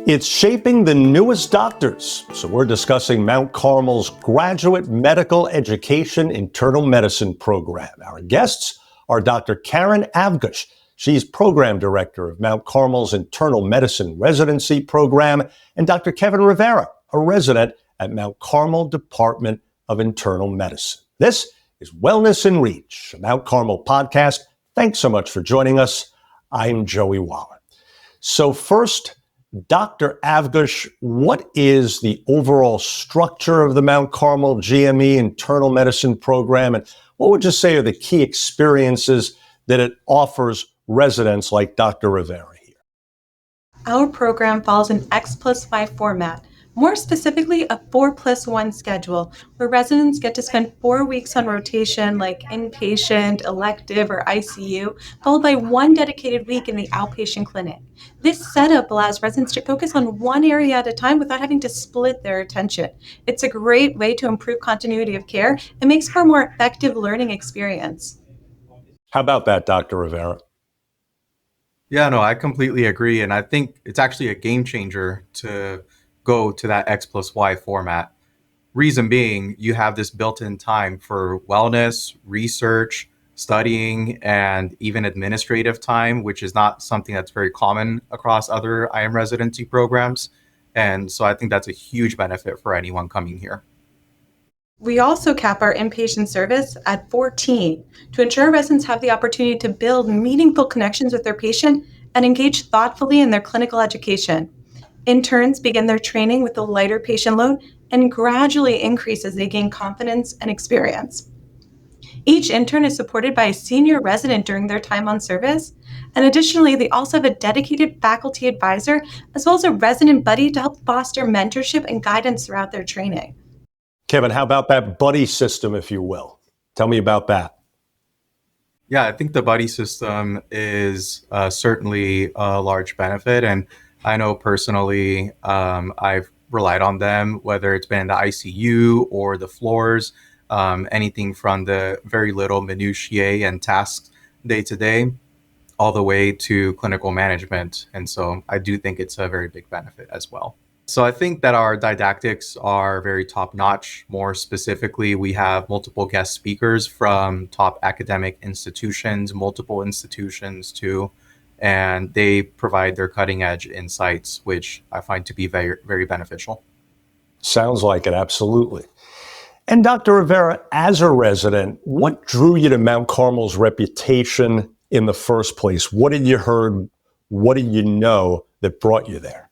It's shaping the newest doctors. So we're discussing Mount Carmel's Graduate Medical Education Internal Medicine program. Our guests are Dr. Karen Avgush. She's Program Director of Mount Carmel's Internal Medicine Residency Program, and Dr. Kevin Rivera, a resident at Mount Carmel Department of Internal Medicine. This is Wellness in Reach, a Mount Carmel podcast. Thanks so much for joining us. I'm Joey Waller. So first, Dr. Avgush, what is the overall structure of the Mount Carmel GME Internal Medicine program, and what would you say are the key experiences that it offers residents like Dr. Rivera here? Our program follows an X+Y format, more specifically a 4+1 schedule, where residents get to spend 4 weeks on rotation like inpatient, elective, or ICU, followed by 1 dedicated week in the outpatient clinic. This setup allows residents to focus on one area at a time without having to split their attention. It's a great way to improve continuity of care and makes for a more effective learning experience. How about that, Dr. Rivera? Yeah, no, I completely agree. And I think it's actually a game changer to go to that X+Y format. Reason being, you have this built-in time for wellness, research, studying, and even administrative time, which is not something that's very common across other IM residency programs. And so I think that's a huge benefit for anyone coming here. We also cap our inpatient service at 14 to ensure residents have the opportunity to build meaningful connections with their patient and engage thoughtfully in their clinical education. Interns begin their training with a lighter patient load and gradually increase as they gain confidence and experience. Each intern is supported by a senior resident during their time on service, and additionally, they also have a dedicated faculty advisor as well as a resident buddy to help foster mentorship and guidance throughout their training. Kevin, how about that buddy system, if you will? Tell me about that. Yeah, I think the buddy system is certainly a large benefit. And I know personally, I've relied on them, whether it's been the ICU or the floors, anything from the very little minutiae and tasks day to day, all the way to clinical management. And so I do think it's a very big benefit as well. So I think that our didactics are very top notch. More specifically, we have multiple guest speakers from top academic institutions, multiple institutions too, and they provide their cutting edge insights, which I find to be very, very beneficial. Sounds like it, absolutely. And Dr. Rivera, as a resident, what drew you to Mount Carmel's reputation in the first place? What did you heard? What did you know that brought you there?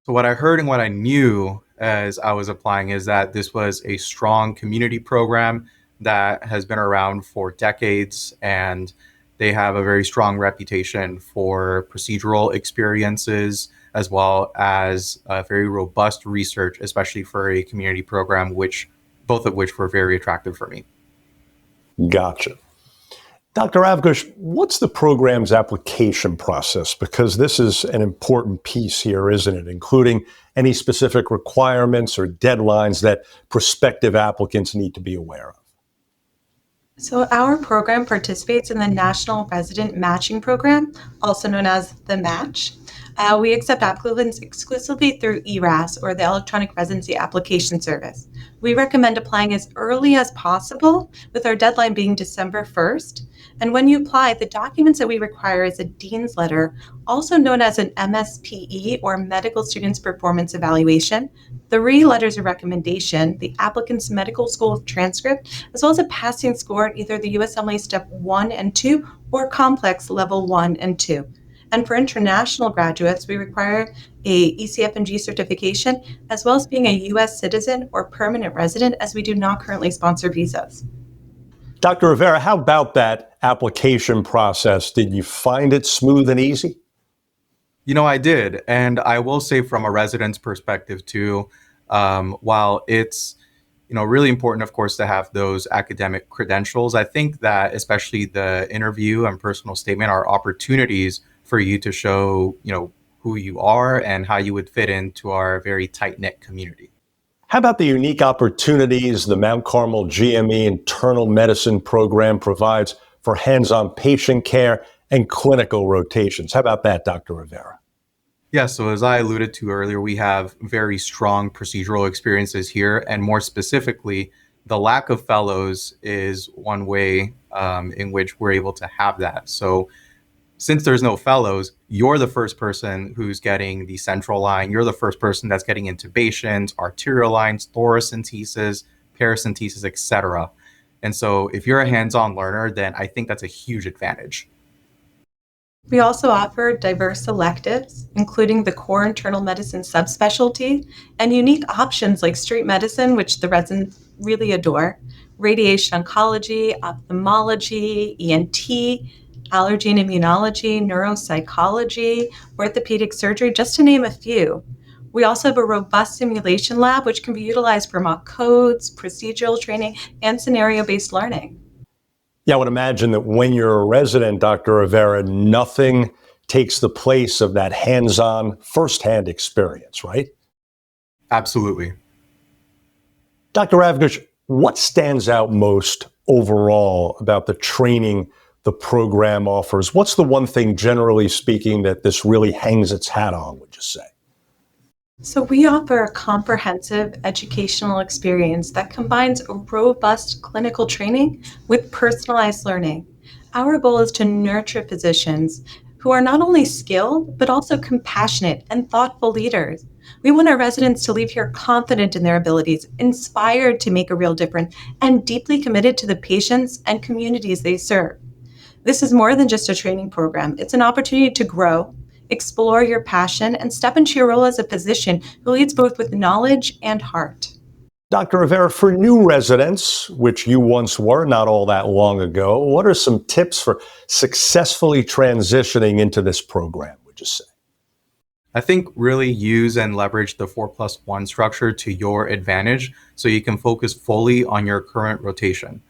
So what I heard and what I knew as I was applying is that this was a strong community program that has been around for decades, and they have a very strong reputation for procedural experiences as well as very robust research, especially for a community program, both of which were very attractive for me. Gotcha. Dr. Avgush, what's the program's application process? Because this is an important piece here, isn't it? Including any specific requirements or deadlines that prospective applicants need to be aware of. So our program participates in the National Resident Matching Program, also known as the Match. We accept applicants exclusively through ERAS, or the Electronic Residency Application Service. We recommend applying as early as possible, with our deadline being December 1st. And when you apply, the documents that we require is a Dean's Letter, also known as an MSPE, or Medical Students Performance Evaluation, 3 letters of recommendation, the applicant's medical school transcript, as well as a passing score at either the USMLE Step 1 and 2 or Complex Level 1 and 2. And for international graduates, we require a ECF&G certification, as well as being a U.S. citizen or permanent resident, as we do not currently sponsor visas. Dr. Rivera, how about that application process? Did you find it smooth and easy? You know, I did. And I will say from a resident's perspective too, while it's really important, of course, to have those academic credentials, I think that especially the interview and personal statement are opportunities for you to show, who you are and how you would fit into our very tight-knit community. How about the unique opportunities the Mount Carmel GME Internal Medicine program provides for hands-on patient care and clinical rotations? How about that, Dr. Rivera? Yeah, so as I alluded to earlier, we have very strong procedural experiences here, and more specifically, the lack of fellows is one way in which we're able to have that. So since there's no fellows, you're the first person who's getting the central line. You're the first person that's getting intubations, arterial lines, thoracentesis, paracentesis, etc. And so if you're a hands-on learner, then I think that's a huge advantage. We also offer diverse electives, including the core internal medicine subspecialty and unique options like street medicine, which the residents really adore, radiation oncology, ophthalmology, ENT, allergy and immunology, neuropsychology, orthopedic surgery, just to name a few. We also have a robust simulation lab, which can be utilized for mock codes, procedural training, and scenario-based learning. Yeah, I would imagine that when you're a resident, Dr. Rivera, nothing takes the place of that hands-on, firsthand experience, right? Absolutely. Dr. Avgush, what stands out most overall about the training the program offers? What's the one thing, generally speaking, that this really hangs its hat on, would you say? So, we offer a comprehensive educational experience that combines robust clinical training with personalized learning. Our goal is to nurture physicians who are not only skilled, but also compassionate and thoughtful leaders. We want our residents to leave here confident in their abilities, inspired to make a real difference, and deeply committed to the patients and communities they serve. This is more than just a training program. It's an opportunity to grow, explore your passion, and step into your role as a physician who leads both with knowledge and heart. Dr. Rivera, for new residents, which you once were not all that long ago, what are some tips for successfully transitioning into this program, would you say? I think really use and leverage the 4+1 structure to your advantage so you can focus fully on your current rotation.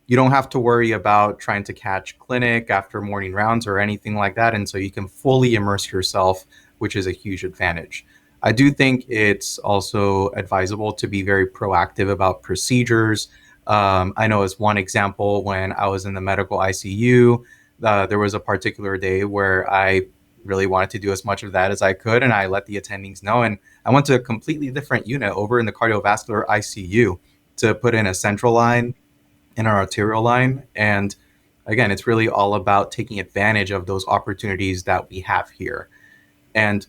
You don't have to worry about trying to catch clinic after morning rounds or anything like that. And so you can fully immerse yourself, which is a huge advantage. I do think it's also advisable to be very proactive about procedures. I know as one example, when I was in the medical ICU, there was a particular day where I really wanted to do as much of that as I could, and I let the attendings know. And I went to a completely different unit over in the cardiovascular ICU to put in a central line and our arterial line. And again, it's really all about taking advantage of those opportunities that we have here. And,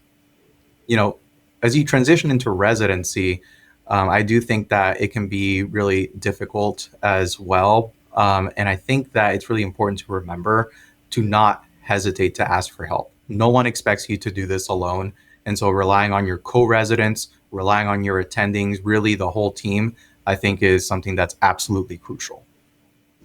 you know, as you transition into residency, I do think that it can be really difficult as well. And I think that it's really important to remember to not hesitate to ask for help. No one expects you to do this alone. And so relying on your co-residents, relying on your attendings, really the whole team, I think is something that's absolutely crucial.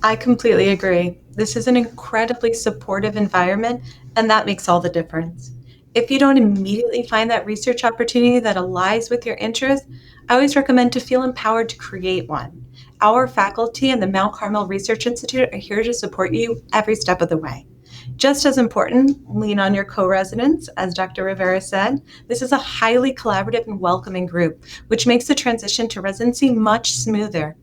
I completely agree. This is an incredibly supportive environment, and that makes all the difference. If you don't immediately find that research opportunity that aligns with your interests, I always recommend to feel empowered to create one. Our faculty and the Mount Carmel Research Institute are here to support you every step of the way. Just as important, lean on your co-residents, as Dr. Rivera said. This is a highly collaborative and welcoming group, which makes the transition to residency much smoother.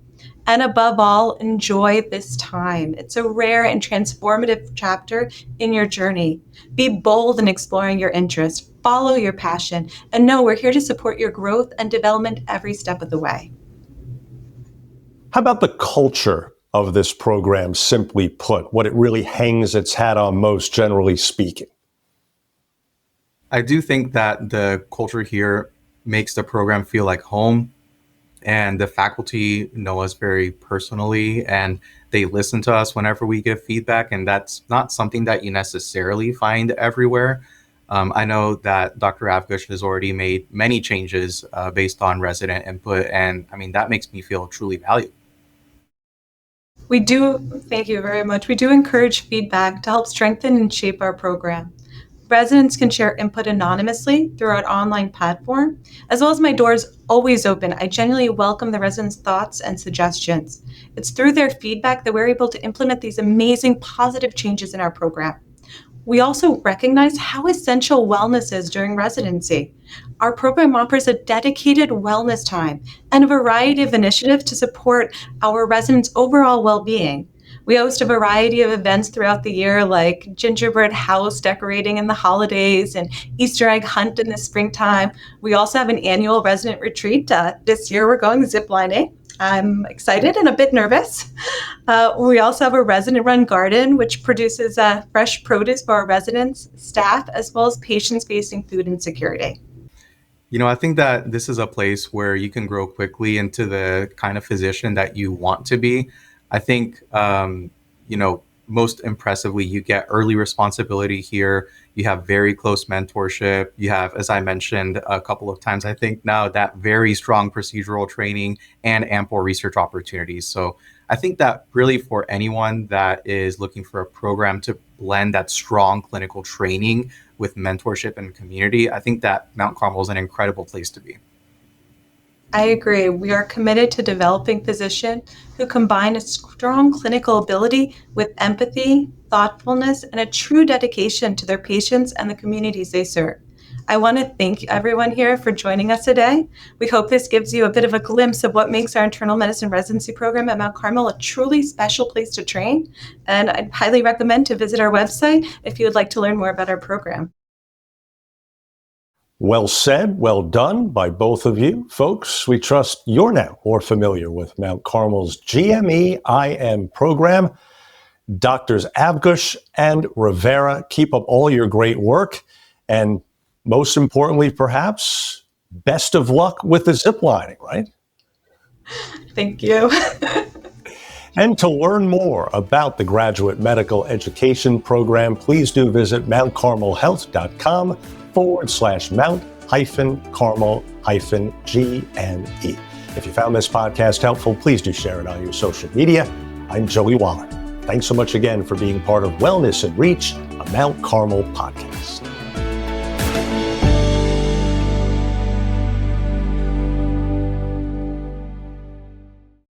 And above all, enjoy this time. It's a rare and transformative chapter in your journey. Be bold in exploring your interests, follow your passion, and know we're here to support your growth and development every step of the way. How about the culture of this program, simply put, what it really hangs its hat on most, generally speaking? I do think that the culture here makes the program feel like home, and the faculty know us very personally, and they listen to us whenever we give feedback, and that's not something that you necessarily find everywhere. I know that Dr. Avgush has already made many changes based on resident input, and I mean, that makes me feel truly valued. We do, thank you very much. We do encourage feedback to help strengthen and shape our program. Residents can share input anonymously through our online platform, as well as my doors always open. I genuinely welcome the residents' thoughts and suggestions. It's through their feedback that we're able to implement these amazing positive changes in our program. We also recognize how essential wellness is during residency. Our program offers a dedicated wellness time and a variety of initiatives to support our residents' overall well-being. We host a variety of events throughout the year, like gingerbread house decorating in the holidays and Easter egg hunt in the springtime. We also have an annual resident retreat. This year we're going ziplining. I'm excited and a bit nervous. We also have a resident-run garden, which produces fresh produce for our residents, staff, as well as patients facing food insecurity. I think that this is a place where you can grow quickly into the kind of physician that you want to be. I think, most impressively, you get early responsibility here. You have very close mentorship. You have, as I mentioned a couple of times, I think now that very strong procedural training and ample research opportunities. So I think that really for anyone that is looking for a program to blend that strong clinical training with mentorship and community, I think that Mount Carmel is an incredible place to be. I agree. We are committed to developing physicians who combine a strong clinical ability with empathy, thoughtfulness, and a true dedication to their patients and the communities they serve. I want to thank everyone here for joining us today. We hope this gives you a bit of a glimpse of what makes our internal medicine residency program at Mount Carmel a truly special place to train. And I'd highly recommend to visit our website if you would like to learn more about our program. Well said, well done by both of you. Folks, we trust you're now more familiar with Mount Carmel's GME-IM program. Doctors Avgush and Rivera, keep up all your great work. And most importantly, perhaps, best of luck with the ziplining, right? Thank you. And to learn more about the Graduate Medical Education Program, please do visit mountcarmel.com/Mount-Carmel-GME. If you found this podcast helpful, please do share it on your social media. I'm Joey Waller. Thanks so much again for being part of Wellness and Reach, a Mount Carmel podcast.